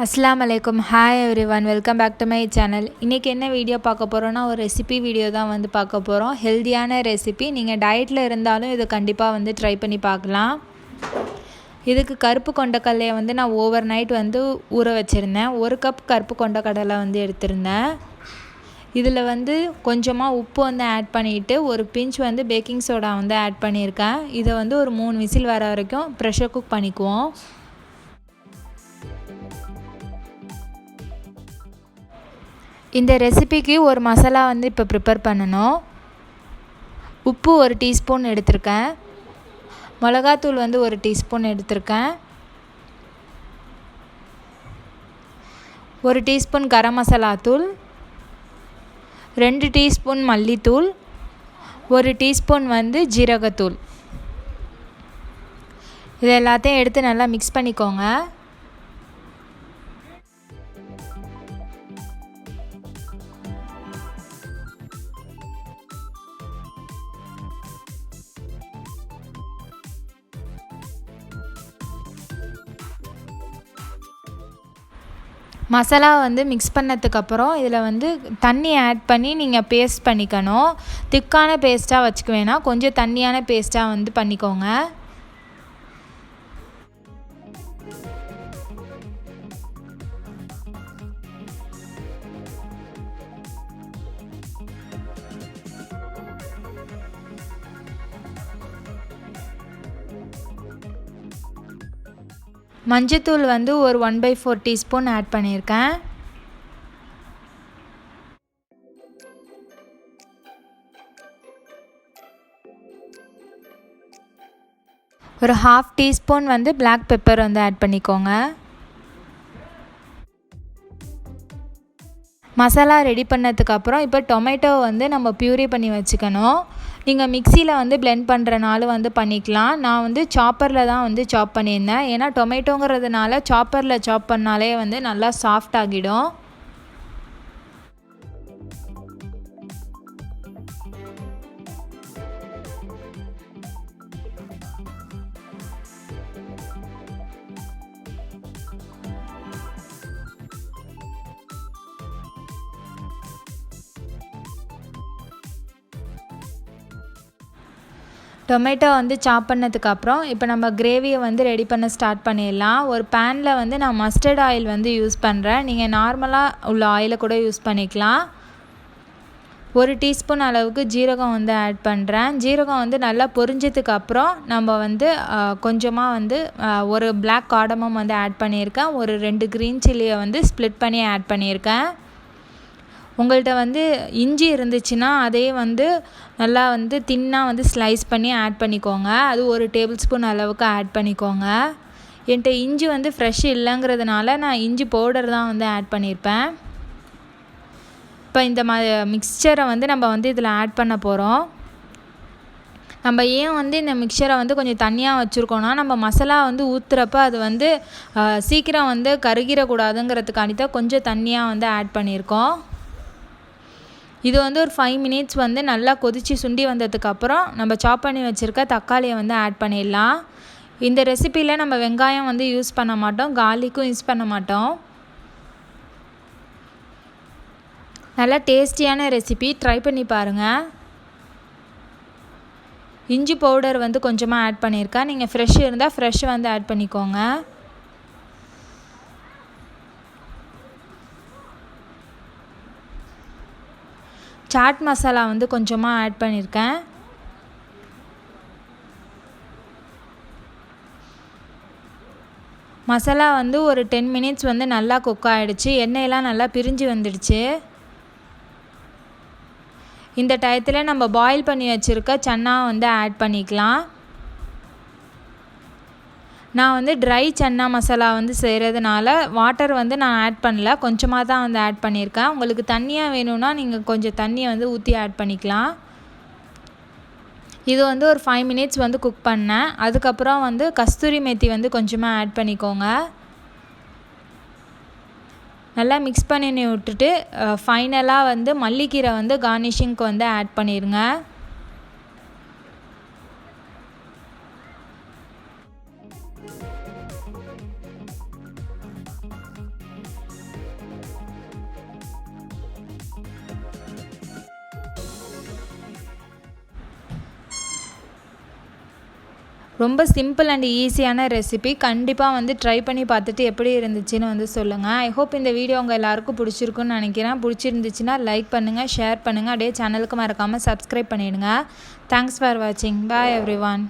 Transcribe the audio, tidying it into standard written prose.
अस्सलाम वालेकुम hi everyone welcome back to my channel इनके என்ன வீடியோ பார்க்க போறோம்னா ஒரு ரெசிபி வீடியோ தான் வந்து பார்க்க போறோம் ஹெல்தியான ரெசிபி நீங்க டயட்ல இருந்தாலும் இது கண்டிப்பா வந்து ட்ரை பண்ணி பார்க்கலாம் இதுக்கு கருப்பு கொண்டக்கடலையை வந்து நான் ஓவர் நைட் வந்து ஊற வச்சிருந்தேன் 1 கப் கருப்பு கொண்டக்கடலை வந்து எடுத்துர்ந்தேன் இதில் வந்து கொஞ்சமா உப்பு வந்து ஆட் பண்ணிட்டு ஒரு பிஞ்ச் வந்து பேக்கிங் சோடா வந்து ஆட் பண்ணியிருக்கேன் இதை வந்து ஒரு 3 விசில் வர வரைக்கும் பிரஷர் குக் பண்ணிக்குவோம் இந்த ரெசிபிக்கு ஒரு மசாலா வந்து இப்போ ப்ரிப்பேர் பண்ணனும் உப்பு 1 டீஸ்பூன் எடுத்துர்க்கேன் மிளகாய்த்தூள் வந்து 1 டீஸ்பூன் எடுத்துர்க்கேன் 1 டீஸ்பூன் கரம் மசாலா தூள் 2 டீஸ்பூன் மல்லித்தூள் 1 டீஸ்பூன் வந்து ஜீரகத்தூள் இது எல்லாத்தையும் எடுத்து நல்லா mix பண்ணிக்கோங்க மசாலா வந்து mix பண்ணதுக்கு அப்புறம் இதல வந்து தண்ணி ஆட் பண்ணி நீங்க பேஸ்ட் பண்ணிக்கணும் திக்கான பேஸ்டா வச்சுக்க வேணாம் கொஞ்சம் தண்ணியான பேஸ்டா வந்து பண்ணிக்கோங்க மஞ்சத்தூள் வந்து ஒரு 1/4 டீஸ்பூன் ஆட் பண்ணியிருக்கேன் ஒரு 1/2 டீஸ்பூன் வந்து black pepper வந்து ஆட் பண்ணிக்கோங்க மசாலா ரெடி பண்ணதுக்கு அப்புறம் இப்போ டொமேட்டோ வந்து நம்ம பியூரி பண்ணி வச்சுக்கணும் நீங்க மிக்ஸில வந்து blend பண்றனால வந்து பண்ணிக்கலாம் நான் வந்து சாப்பர்ல தான் வந்து சாப் பண்ணியிருந்தேன் ஏனா டொமேட்டோங்கிறதுனால சாப்பர்ல சாப் பண்ணாலே வந்து நல்லா சாஃப்ட் ஆகிடும் டொமேட்டோ வந்து சாப் பண்ணதுக்கு அப்புறம் இப்போ நம்ம கிரேவியை வந்து ரெடி பண்ண ஸ்டார்ட் பண்ணிடலாம் ஒரு பேன்ல வந்து நான் மஸ்டர்ட் ஆயில் வந்து யூஸ் பண்றேன் நீங்க நார்மலா உள்ள ஆயிலை கூட யூஸ் பண்ணிக்கலாம் 1 டீஸ்பூன் அளவுக்கு ஜீரகம் வந்து ஆட் பண்றேன் ஜீரகம் வந்து நல்லா பொரிஞ்சதுக்கு அப்புறம் நம்ம வந்து கொஞ்சமா வந்து ஒரு black cardamom வந்து ஆட் பண்ணியிருக்கேன் ஒரு 2 green chilliயை வந்து ஸ்ப்ளிட் பண்ணி ஆட் பண்ணியிருக்கேன் உங்கள்ட்ட வந்து இஞ்சி இருந்துச்சுனா அதே வந்து நல்லா வந்து தின்னா வந்து ஸ்லைஸ் பண்ணி ஆட் பண்ணிக்கோங்க அது 1 டேபிள்ஸ்பூன் அளவுக்கு ஆட் பண்ணிக்கோங்க என்கிட்ட இஞ்சி வந்து ஃப்ரெஷ் இல்லங்கிறதுனால நான் இஞ்சி பவுடர் தான் வந்து ஆட் பண்ணிருப்பேன் இப்போ இந்த மிக்ஸ்சரை வந்து நம்ம வந்து இதல ஆட் பண்ண போறோம் நம்ம ஏன் வந்து இந்த மிக்ஸ்சரை வந்து கொஞ்சம் தண்ணியா வச்சிருக்கோம்னா நம்ம மசாலா வந்து ஊத்துறப்ப அது வந்து சீக்கிரம் வந்து கருகிர கூடாதுங்கிறதுக்காண்டி தான் கொஞ்சம் தண்ணியா வந்து ஆட் பண்ணிருக்கோம் இது வந்து ஒரு 5 மினிட்ஸ் வந்து நல்லா கொதிச்சு சுண்டி வந்ததுக்கு அப்புறம் நம்ம சாப் பண்ணி வச்சிருக்க தக்காளியை வந்து ஆட் பண்ணிடலாம் இந்த ரெசிபில நம்ம வெங்காயம் வந்து யூஸ் பண்ண மாட்டோம் garlicக்கும் யூஸ் பண்ண மாட்டோம் நல்ல டேஸ்டியான ரெசிபி ட்ரை பண்ணி பாருங்க இஞ்சி பவுடர் வந்து கொஞ்சமா ஆட் பண்ணிருக்கேன் நீங்க ஃப்ரெஷ் இருந்தா ஃப்ரெஷ் வந்து ஆட் பண்ணிக்கோங்க சாட் மசாலா வந்து கொஞ்சமா ஆட் பண்ணிருக்கேன் மசாலா வந்து ஒரு 10 மினிட்ஸ் வந்து நல்லா குக் ஆயிடுச்சு எண்ணெய் எல்லாம் நல்லா பிரிஞ்சு வந்துடுச்சு இந்த டயத்துல நம்ம பாயில் பண்ணி வச்சிருக்க சன்னா வந்து ஆட் பண்ணிக்கலாம் நான் வந்து dry சன்னா மசாலா வந்து செய்யிறதுனால வாட்டர் வந்து நான் ஆட் பண்ணல கொஞ்சமா தான் வந்து ஆட் பண்ணிருக்கேன் உங்களுக்கு தண்ணியா வேணும்னா நீங்க கொஞ்சம் தண்ணி வந்து ஊத்தி ஆட் பண்ணிக்கலாம் இது வந்து ஒரு 5 மினிட்ஸ் வந்து குக் பண்ணேன் அதுக்கு அப்புறம் வந்து கஸ்தூரி மேத்தி வந்து கொஞ்சமா ஆட் பண்ணிக்கோங்க நல்லா mix பண்ணி விட்டுட்டு ஃபைனலா வந்து மல்லிக்கீரை வந்து garnishingக்கு வந்து ஆட் பண்ணிருங்க ரொம்ப சிம்பிள் அண்ட் ஈஸியான ரெசிபி. கண்டிப்பாக வந்து ட்ரை பண்ணி பார்த்துட்டு எப்படி இருந்துச்சுன்னு வந்து சொல்லுங்கள். ஐ ஹோப் இந்த வீடியோ உங்கள் எல்லாருக்கும் பிடிச்சிருக்குன்னு நினைக்கிறேன். பிடிச்சிருந்துச்சுன்னா லைக் பண்ணுங்கள், ஷேர் பண்ணுங்கள், அப்படியே சேனலுக்கு மறக்காமல் சப்ஸ்கிரைப் பண்ணிவிடுங்க. தேங்க்ஸ் ஃபார் வாட்சிங். பாய் எவ்ரிவான்.